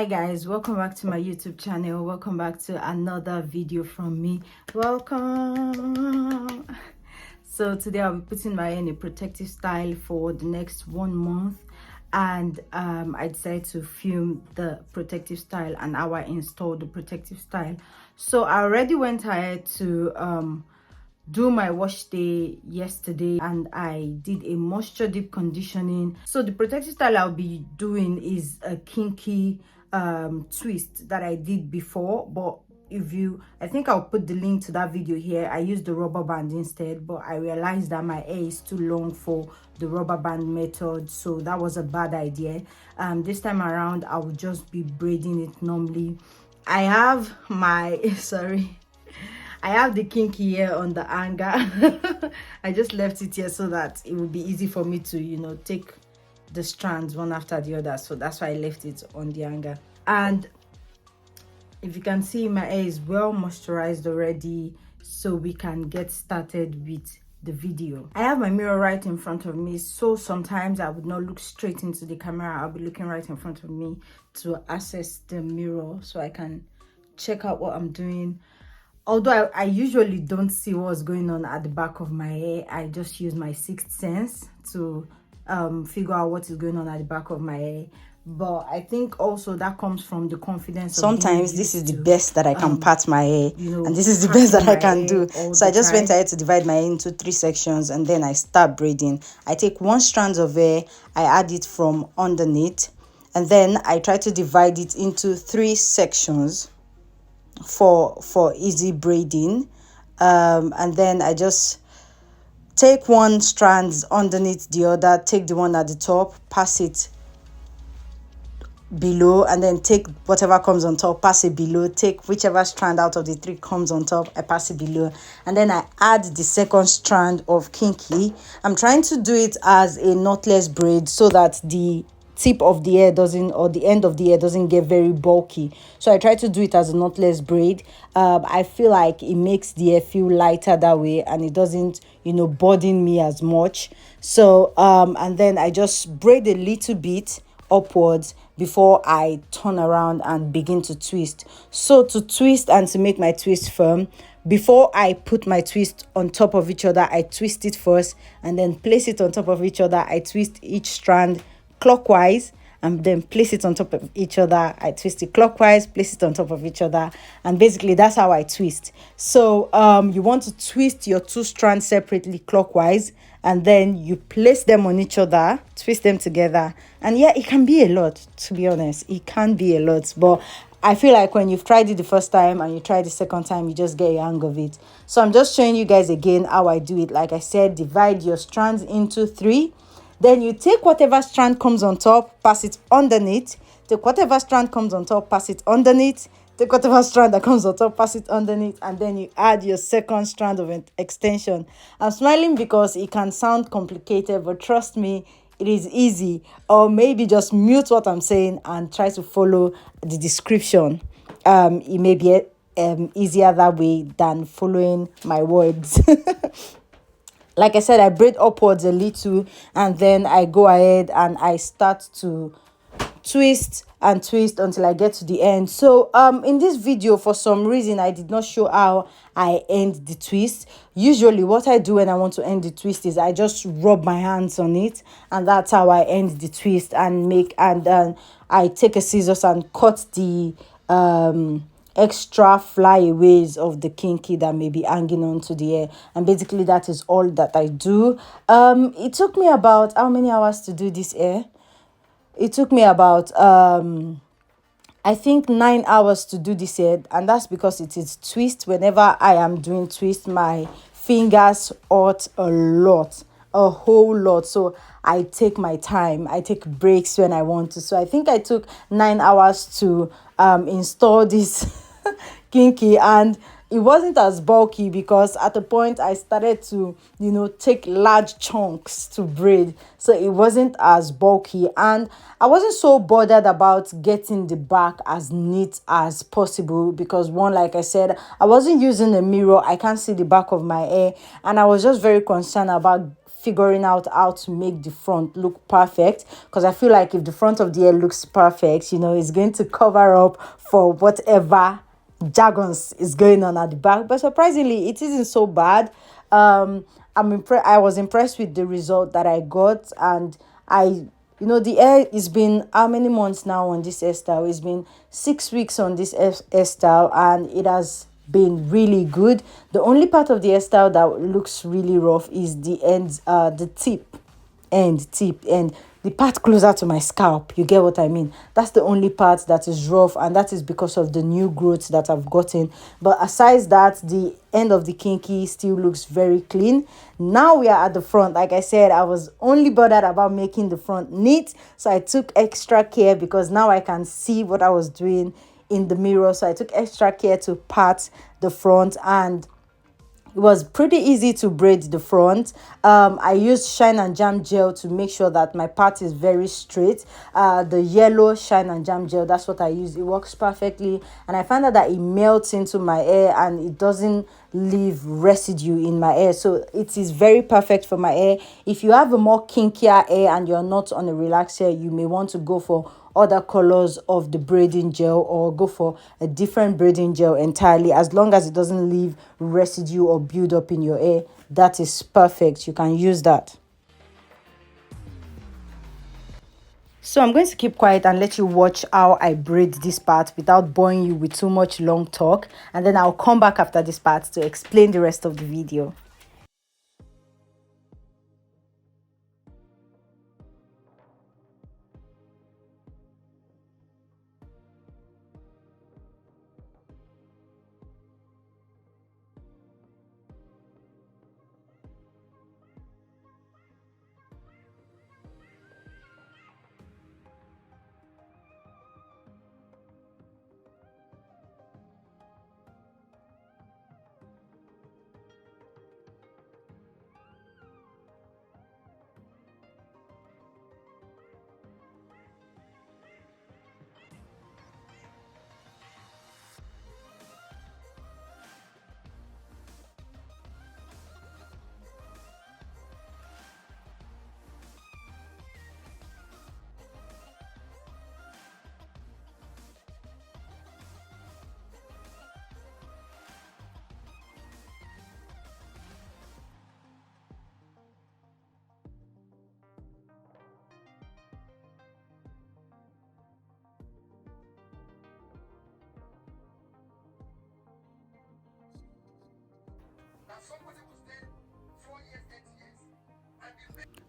Hi guys, welcome back to my YouTube channel. Welcome back to another video from me. Welcome. So today I'll be putting my hair in a protective style for the next 1 month, and I decided to film the protective style and how I installed the protective style. So I already went ahead to do my wash day yesterday, and I did a moisture deep conditioning. So the protective style I'll be doing is a kinky twist that I did before, but I think I'll put the link to that video here. I used the rubber band instead, but I realized that my hair is too long for the rubber band method, so that was a bad idea. This time around I will just be braiding it normally. I have my I have the kinky here on the hanger. I just left it here so that it would be easy for me to, take the strands one after the other. So that's why I left it on the hanger. And if you can see, my hair is well moisturized already, so we can get started with the video. I have my mirror right in front of me, so sometimes I would not look straight into the camera. I'll be looking right in front of me to access the mirror so I can check out what I'm doing. Although I usually don't see what's going on at the back of my hair, I just use my sixth sense to figure out what is going on at the back of my hair. But I think also that comes from the confidence. Sometimes this is the best that I can part my hair, and this is the best that I can do. So I just went ahead to divide my hair into 3 sections, and then I start braiding. I take 1 strand of hair, I add it from underneath, and then I try to divide it into 3 sections for easy braiding. And then I just take 1 strand underneath the other, take the one at the top, pass it below, and then take whatever comes on top, pass it below, take whichever strand out of the 3 comes on top, I pass it below, and then I add the second strand of kinky. I'm trying to do it as a knotless braid so that the tip of the hair doesn't, or the end of the hair doesn't get very bulky. So I try to do it as a knotless braid. I feel like it makes the hair feel lighter that way, and it doesn't burden me as much. So and then I just braid a little bit upwards before I turn around and begin to twist. So to twist and to make my twist firm, before I put my twist on top of each other, I twist it first and then place it on top of each other. I twist each strand clockwise and then place it on top of each other. I twist it clockwise, place it on top of each other, and basically that's how I twist. So you want to twist your 2 strands separately clockwise, and then you place them on each other, twist them together. And yeah, it can be a lot, to be honest. It can be a lot, but I feel like when you've tried it the first time and you try the second time, you just get a hang of it. So I'm just showing you guys again how I do it. Like I said, divide your strands into 3. Then you take whatever strand comes on top, pass it underneath. Take whatever strand comes on top, pass it underneath. Take whatever strand that comes on top, pass it underneath. And then you add your second strand of extension. I'm smiling because it can sound complicated, but trust me, it is easy. Or maybe just mute what I'm saying and try to follow the description. It may be easier that way than following my words. Like I said, I braid upwards a little, and then I go ahead and I start to twist and twist until I get to the end. So in this video, for some reason, I did not show how I end the twist. Usually what I do when I want to end the twist is I just rub my hands on it, and that's how I end the twist and then I take a scissors and cut the extra flyaways of the kinky that may be hanging onto the hair. And basically that is all that I do. It took me about how many hours to do this hair? It took me about I think 9 hours to do this hair, and that's because it is twist. Whenever I am doing twist, my fingers hurt a whole lot, so I take my time. I take breaks when I want to. So I think I took 9 hours to install this kinky, and it wasn't as bulky because at the point I started to take large chunks to braid, so it wasn't as bulky, and I wasn't so bothered about getting the back as neat as possible because, one, like I said, I wasn't using a mirror. I can't see the back of my hair, and I was just very concerned about figuring out how to make the front look perfect, because I feel like if the front of the hair looks perfect, it's going to cover up for whatever jargons is going on at the back. But surprisingly, it isn't so bad. I was impressed with the result that I got. And the hair, it's been how many months now on this hairstyle? It's been 6 weeks on this hairstyle, and it has been really good. The only part of the hairstyle that looks really rough is the ends, the tip and the part closer to my scalp. You get what I mean? That's the only part that is rough, and that is because of the new growth that I've gotten. But aside that, the end of the kinky still looks very clean. Now we are at the front. Like I said, I was only bothered about making the front neat, so I took extra care because now I can see what I was doing in the mirror. So I took extra care to part the front, and it was pretty easy to braid the front. I used shine and jam gel to make sure that my part is very straight. The yellow shine and jam gel, that's what I use. It works perfectly, and I found out that it melts into my hair and it doesn't leave residue in my hair, so it is very perfect for my hair. If you have a more kinkier hair and you're not on a relaxed hair, you may want to go for other colors of the braiding gel, or go for a different braiding gel entirely. As long as it doesn't leave residue or build up in your hair, that is perfect. You can use that. So I'm going to keep quiet and let you watch how I braid this part without boring you with too much long talk, and then I'll come back after this part to explain the rest of the video.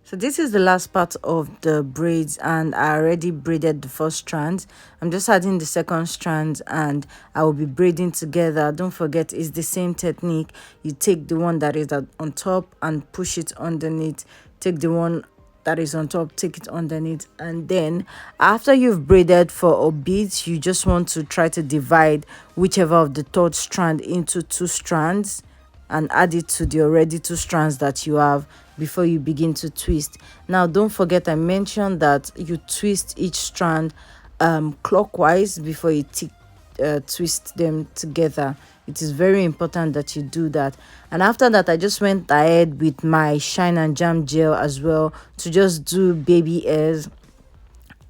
So this is the last part of the braids, and I already braided the first strand. I'm just adding the second strand, and I will be braiding together. Don't forget, it's the same technique. You take the one that is on top and push it underneath. Take the one that is on top, take it underneath, and then after you've braided for a bit, you just want to try to divide whichever of the third strand into two strands and add it to the already two strands that you have before you begin to twist. Now don't forget, I mentioned that you twist each strand clockwise before you twist them together. It is very important that you do that. And after that, I just went ahead with my shine and jam gel as well to just do baby hairs.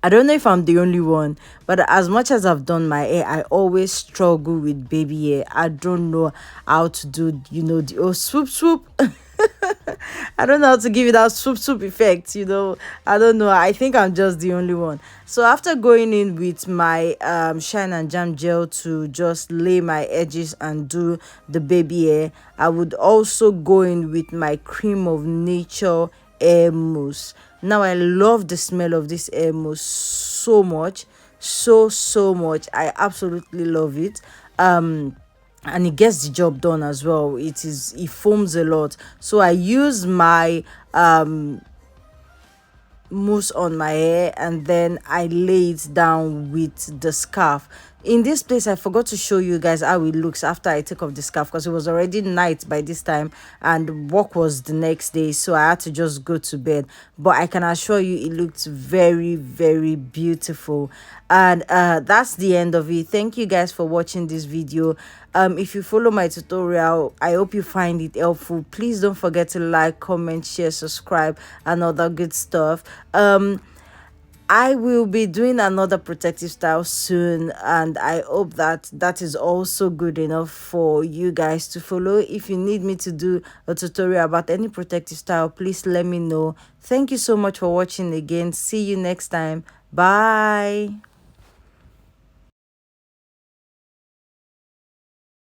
I don't know if I'm the only one, but as much as I've done my hair, I always struggle with baby hair. I don't know how to do, the swoop swoop. I don't know how to give it that swoop swoop effect, I don't know. I think I'm just the only one. So after going in with my shine and jam gel to just lay my edges and do the baby hair, I would also go in with my cream of nature hair mousse. Now I love the smell of this hair mousse so much, so much. I absolutely love it. And it gets the job done as well. It foams a lot, so I use my mousse on my hair, and then I lay it down with the scarf In this place, I forgot to show you guys how it looks after I take off the scarf, because it was already night by this time and work was the next day, so I had to just go to bed. But I can assure you it looked very, very beautiful. And that's the end of it. Thank you guys for watching this video. If you follow my tutorial, I hope you find it helpful. Please don't forget to like, comment, share, subscribe, and other good stuff. I will be doing another protective style soon, and I hope that that is also good enough for you guys to follow. If you need me to do a tutorial about any protective style, please let me know. Thank you so much for watching again. See you next time. Bye.